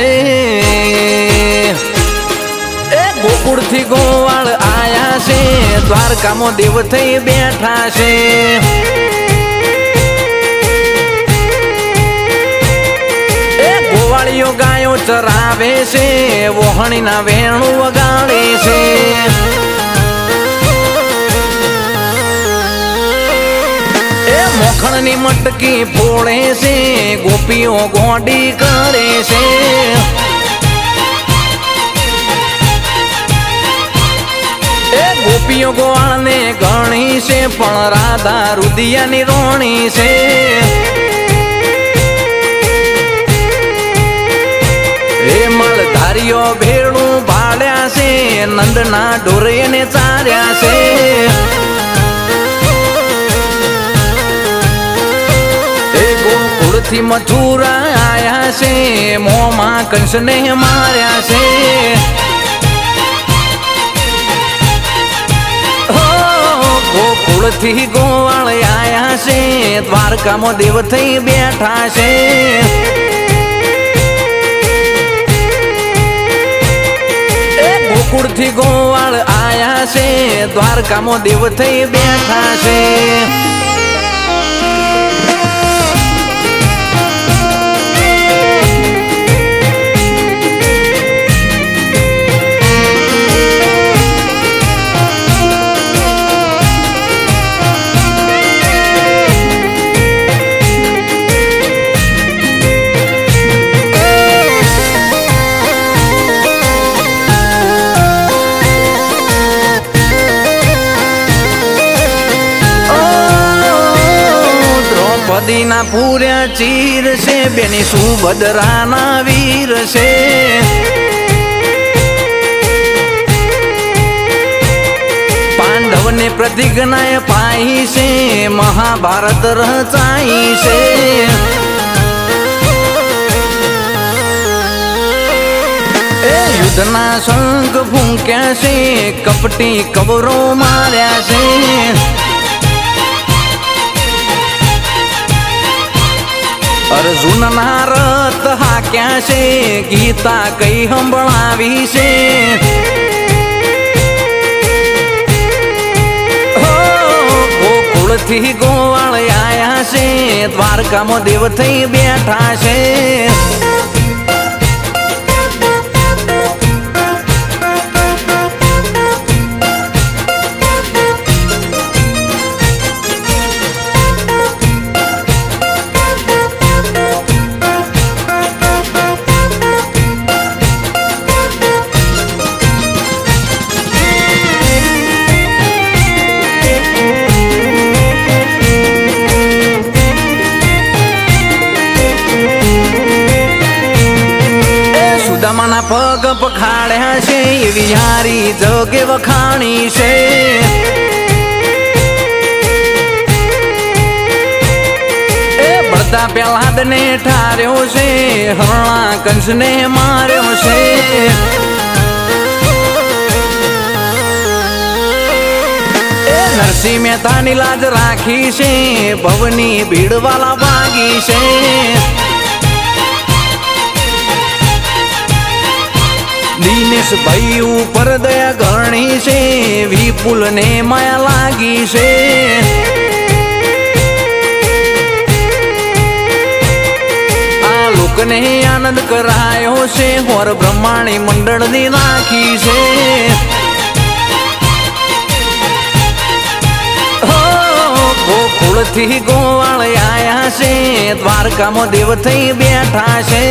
છે। એ ગોકુળ થી ગોવાળ આયા છે, દ્વારકામાં દેવ થઈ બેઠા છે। એ ગોવાળીઓ ગાયો ચરાવે છે, વોહણીના વેણું વગાડે છે। મોખણની મટકી ફોડે છે, ગોપીઓ ગોડી કરે છે। એ ગોપીઓ ગોવાળને ગણી છે, પણ રાધા રુદિયાની રોણી છે। એ માલધારીઓ ભેળું ભાડ્યા છે, નંદના ઢોરે ને ચાર્યા છે। થી મથુરા આયા છે, મોમાં કંસને માર્યા છે। ગોકુળ થી ગોવાળ આયા છે, દ્વારકામાં દેવ થઈ બેઠા છે। ગોકુળ થી ગોવાળ આયા છે, દ્વારકામાં દેવ થઈ બેઠા છે। દ્રૌપદીના પૂર્યા ચીર છે, બેની સુભદ્રાના વીર છે। પાંડવને પ્રતિજ્ઞા પાઈ છે, મહાભારત રચાઈ છે। એ યુદ્ધના શંખ ફૂંક્યા છે, કપટી કબરો માર્યા છે। અર્જુનના રથ હાક્યા છે, ગીતા કઈ સંભળાવી છે। ગોકુળ થી ગોવાળ આયા છે, દ્વારકામાં દેવ થઈ બેઠા છે। સુદામાના પગ પખાડ્યા છે, એવી હારી જગે વખાણી છે। એ બળદા પ્રહલાદને ઠાર્યો છે, હરણા કંસને માર્યો છે। એ નરસિંહ મહેતાની લાજ રાખી છે, ભવની ભીડવાલા ભાગી છે। દિનેશ ભાઈ ઉપર દયા ગણી છે, વિપુલ ને માયા લાગી છે। આ લોકને આનંદ કરાયો છે, હોર બ્રહ્માણી મંડળ ની રાખી છે। ગોકુળ થી ગોવાળ આયા છે, દ્વારકામાં દેવ થઈ બેઠા છે।